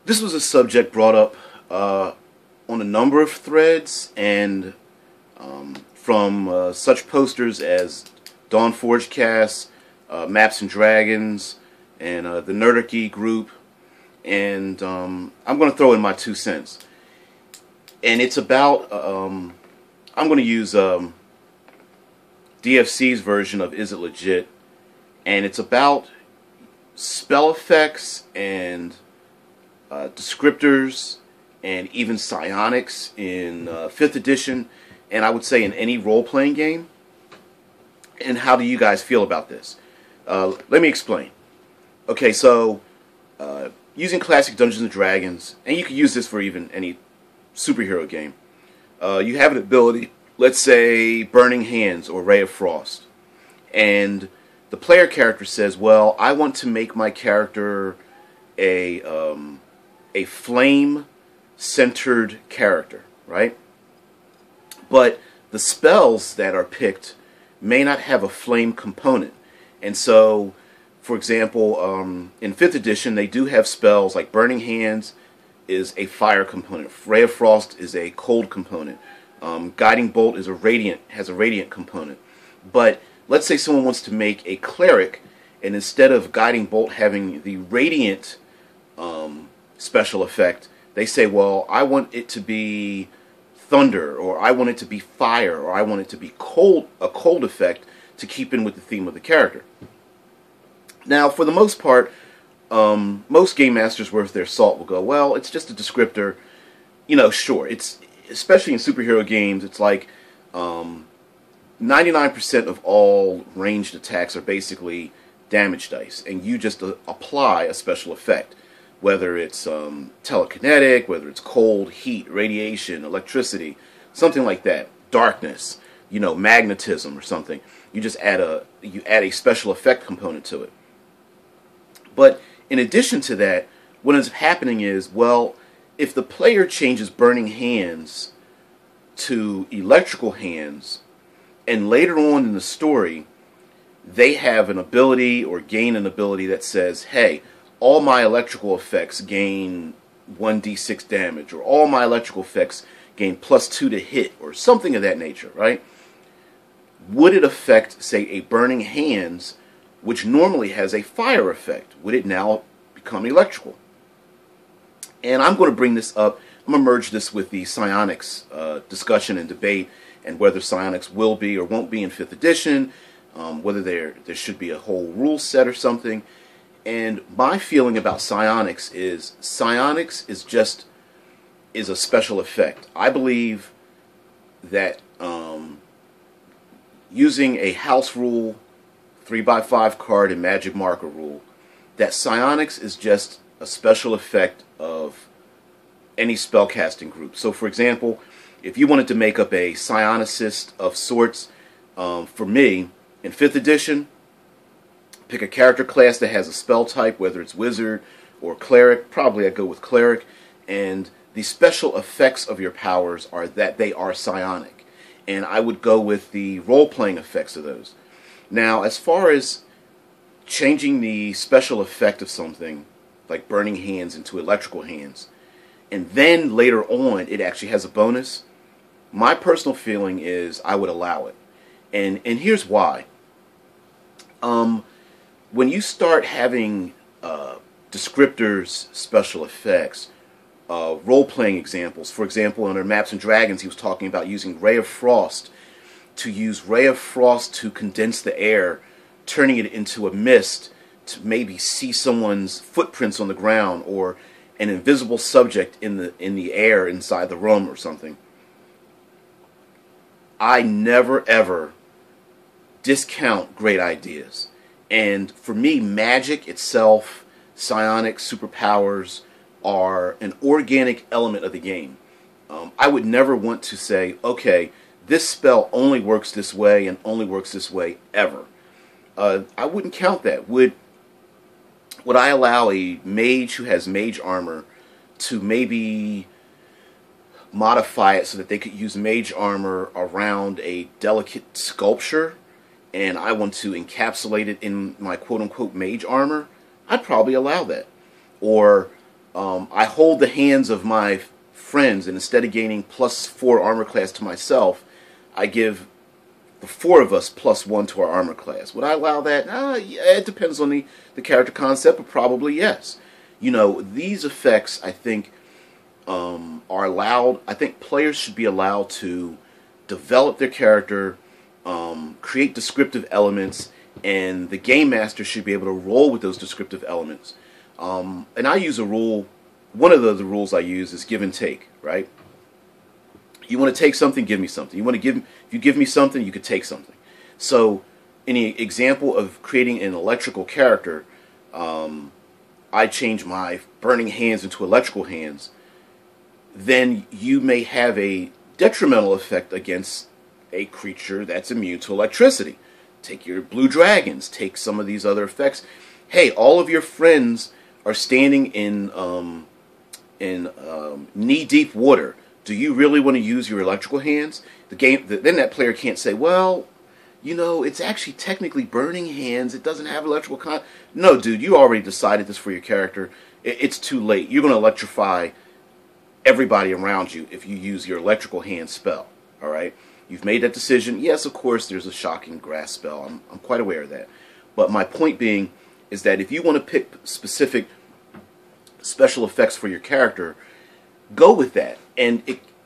This was a subject brought up on a number of threads, and from such posters as DawnForgeCast, Maps and Dragons, and the Nerdarch group, and I'm going to throw in my 2 cents. And it's about, I'm going to use DFC's version of Is It Legit, and it's about spell effects and descriptors and even psionics in 5th edition, and I would say in any role-playing game. And how do you guys feel about this? Let me explain. Okay, so using classic Dungeons & Dragons, and you can use this for even any superhero game, you have an ability, let's say Burning Hands or Ray of Frost, and the player character says, well, I want to make my character a flame-centered character, right? But the spells that are picked may not have a flame component. And so, for example, in 5th edition, they do have spells like Burning Hands is a fire component. Ray of Frost is a cold component. Guiding Bolt is has a radiant component. But let's say someone wants to make a cleric, and instead of Guiding Bolt having the radiant special effect, they say, well, I want it to be thunder, or I want it to be fire, or I want it to be cold, a cold effect to keep in with the theme of the character. Now, for the most part, most game masters worth their salt will go, well, it's just a descriptor. You know, sure, it's, especially in superhero games, it's like 99% of all ranged attacks are basically damage dice, and you just apply a special effect, whether it's telekinetic, whether it's cold, heat, radiation, electricity, something like that, darkness, you know, magnetism or something. You just add a special effect component to it. But in addition to that, what ends up happening is, well, if the player changes Burning Hands to Electrical Hands, and later on in the story, they have an ability or gain an ability that says, hey, all my electrical effects gain 1d6 damage, or all my electrical effects gain +2 to hit, or something of that nature, right? Would it affect, say, a Burning Hands, which normally has a fire effect? Would it now become electrical? And I'm going to bring this up. I'm going to merge this with the psionics discussion and debate, and whether psionics will be or won't be in 5th edition, whether there should be a whole rule set or something. And my feeling about psionics is a special effect. I believe that using a house rule, 3x5 card, and magic marker rule, that psionics is just a special effect of any spellcasting group. So, for example, if you wanted to make up a psionicist of sorts, for me, in 5th edition, pick a character class that has a spell type, whether it's wizard or cleric. Probably I'd go with cleric. And the special effects of your powers are that they are psionic. And I would go with the role-playing effects of those. Now, as far as changing the special effect of something, like Burning Hands into Electrical Hands, and then later on it actually has a bonus, my personal feeling is I would allow it. And here's why. When you start having descriptors, special effects, role-playing examples, for example, under Maps and Dragons, he was talking about using Ray of Frost, to use Ray of Frost to condense the air, turning it into a mist to maybe see someone's footprints on the ground, or an invisible subject in the air inside the room or something. I never ever discount great ideas. And for me, magic itself, psionics, superpowers, are an organic element of the game. I would never want to say, okay, this spell only works this way and only works this way ever. I wouldn't count that. Would I allow a mage who has mage armor to maybe modify it so that they could use mage armor around a delicate sculpture, and I want to encapsulate it in my quote-unquote mage armor? I'd probably allow that. Or I hold the hands of my friends, and instead of gaining +4 armor class to myself, I give the 4 of us +1 to our armor class. Would I allow that? Yeah, it depends on the character concept, but probably yes. You know, these effects, I think, are allowed. I think players should be allowed to develop their character, create descriptive elements, and the game master should be able to roll with those descriptive elements. And I use a rule. One of the rules I use is give and take, right? You want to take something, give me something. If you give me something, you could take something. So, in the example of creating an electrical character, I change my burning hands into electrical hands. Then you may have a detrimental effect against a creature that's immune to electricity. Take your blue dragons. Take some of these other effects. Hey, all of your friends are standing in knee-deep water. Do you really want to use your electrical hands? Then that player can't say, well, you know, it's actually technically burning hands. It doesn't have electrical No, dude, you already decided this for your character. It's too late. You're going to electrify everybody around you if you use your electrical hand spell. All right? You've made that decision. Yes, of course, there's a shocking grass spell. I'm quite aware of that. But my point being is that if you want to pick specific special effects for your character, go with that and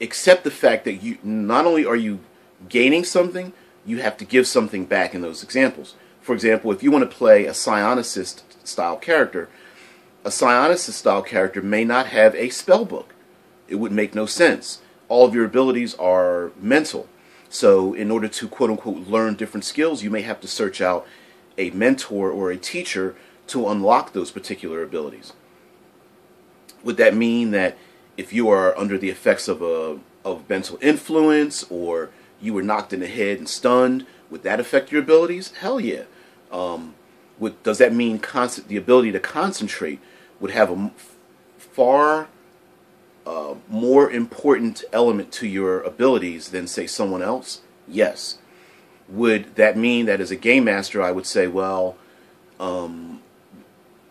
accept the fact that you not only are you gaining something, you have to give something back in those examples. For example, if you want to play a psionicist style character, a psionicist style character may not have a spell book. It would make no sense. All of your abilities are mental. So in order to quote-unquote learn different skills, you may have to search out a mentor or a teacher to unlock those particular abilities. Would that mean that if you are under the effects of mental influence, or you were knocked in the head and stunned, would that affect your abilities? Hell yeah. Does that mean the ability to concentrate would have a far more important element to your abilities than, say, someone else? Yes. Would that mean that as a game master I would say, well,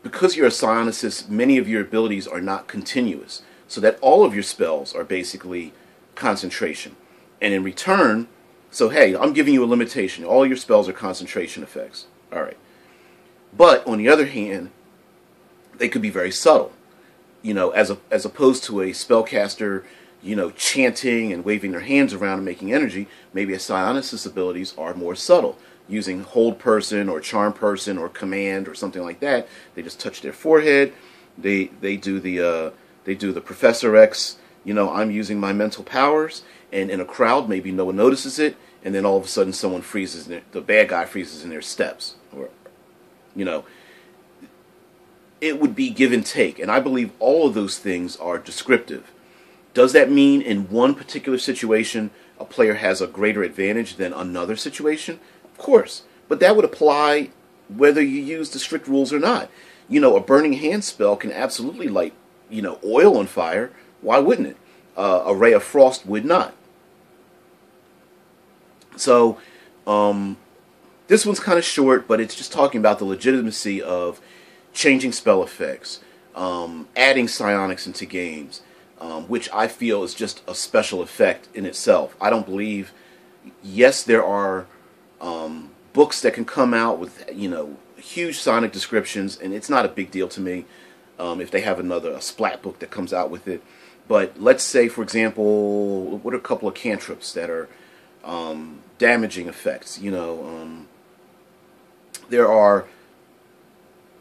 because you're a psionicist, many of your abilities are not continuous, so that all of your spells are basically concentration. And in return, so hey, I'm giving you a limitation. All your spells are concentration effects. All right. But on the other hand, they could be very subtle. You know, as opposed to a spellcaster, you know, chanting and waving their hands around and making energy, maybe a psionicist's abilities are more subtle. Using hold person or charm person or command or something like that, they just touch their forehead. They do the Professor X. You know, I'm using my mental powers, and in a crowd, maybe no one notices it, and then all of a sudden, someone freezes. The bad guy freezes in their steps, or you know, it would be give and take, and I believe all of those things are descriptive. Does that mean in one particular situation a player has a greater advantage than another situation? Of course, but that would apply whether you use the strict rules or not. You know, a burning hand spell can absolutely light, you know, oil on fire. Why wouldn't it? A ray of frost would not. So, this one's kind of short, but it's just talking about the legitimacy of changing spell effects, adding psionics into games, which I feel is just a special effect in itself. I don't believe, yes, there are books that can come out with, you know, huge sonic descriptions, and it's not a big deal to me if they have a splat-book that comes out with it. But let's say, for example, what are a couple of cantrips that are damaging effects? You know, there are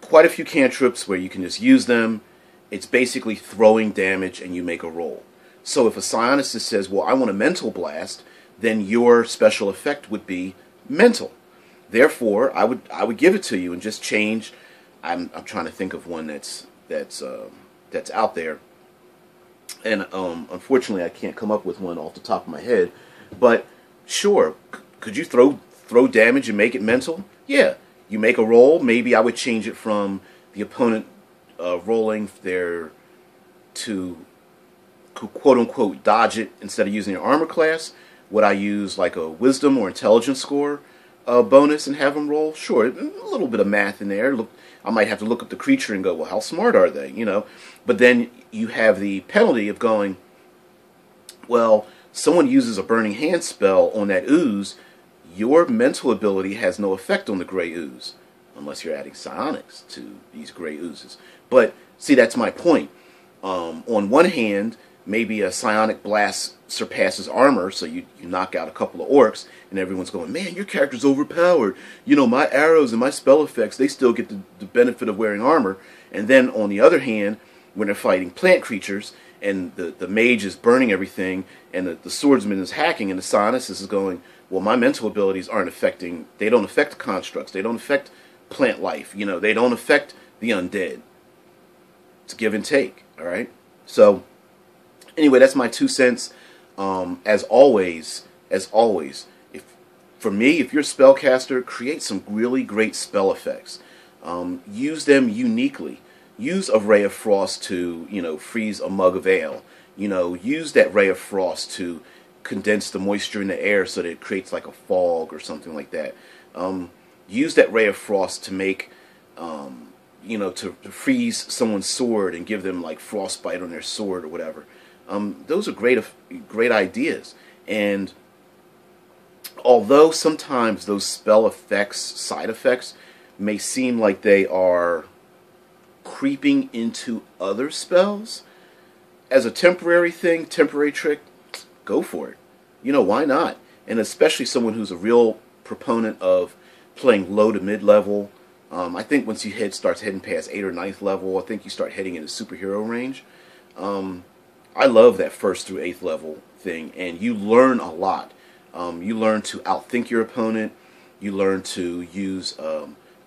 quite a few cantrips where you can just use them. It's basically throwing damage and you make a roll. So if a psionicist says, well, I want a mental blast, then your special effect would be mental. Therefore, I would give it to you and just change. I'm trying to think of one that's out there, and unfortunately I can't come up with one off the top of my head. But sure, could you throw damage and make it mental? Yeah, you make a roll. Maybe I would change it from the opponent rolling there to quote unquote dodge it instead of using your armor class. Would I use like a wisdom or intelligence score? bonus and have them roll? Sure, a little bit of math in there. Look, I might have to look up the creature and go, well, how smart are they? You know, but then you have the penalty of going, well, someone uses a Burning Hand spell on that ooze, your mental ability has no effect on the gray ooze, unless you're adding psionics to these gray oozes. But, see, that's my point. On one hand, maybe a psionic blast surpasses armor, so you knock out a couple of orcs, and everyone's going, man, your character's overpowered. You know, my arrows and my spell effects, they still get the benefit of wearing armor. And then, on the other hand, when they're fighting plant creatures, and the mage is burning everything, and the swordsman is hacking, and the psionicist is going, well, my mental abilities aren't affecting, they don't affect constructs, they don't affect plant life, you know, they don't affect the undead. It's give and take, alright? So, anyway, that's my 2 cents. As always, for me, if you're a spellcaster, create some really great spell effects. Use them uniquely. Use a ray of frost to, you know, freeze a mug of ale. You know, use that ray of frost to condense the moisture in the air so that it creates like a fog or something like that. Use that ray of frost to make, you know, to freeze someone's sword and give them like frostbite on their sword or whatever. Those are great ideas. And although sometimes those spell effects, side effects, may seem like they are creeping into other spells, as a temporary thing, temporary trick, go for it. You know, why not? And especially someone who's a real proponent of playing low to mid level. I think once you starts heading past 8th or 9th level, I think you start heading into superhero range. I love that 1st through 8th level thing, and you learn a lot. You learn to outthink your opponent. You learn to use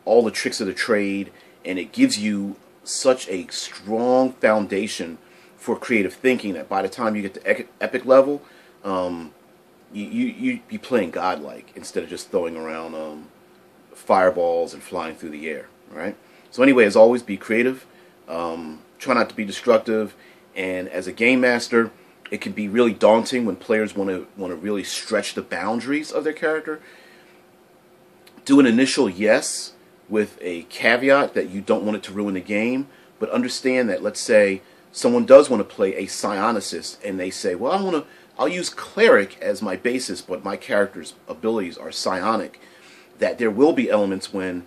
all the tricks of the trade, and it gives you such a strong foundation for creative thinking that by the time you get to epic level, you be playing godlike instead of just throwing around fireballs and flying through the air. Right? So anyway, as always, be creative. Try not to be destructive. And as a game master, it can be really daunting when players want to really stretch the boundaries of their character. Do an initial yes with a caveat that you don't want it to ruin the game, but understand that, let's say someone does want to play a psionicist and they say, well, I'll use cleric as my basis, but my character's abilities are psionic. That there will be elements when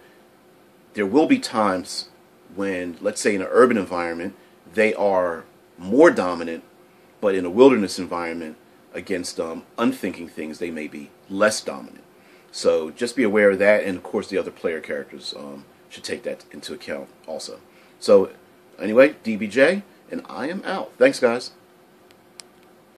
there will be times when, let's say in an urban environment, they are more dominant, but in a wilderness environment against unthinking things, they may be less dominant. So just be aware of that, and of course the other player characters should take that into account also. So anyway, DBJ, and I am out. Thanks, guys.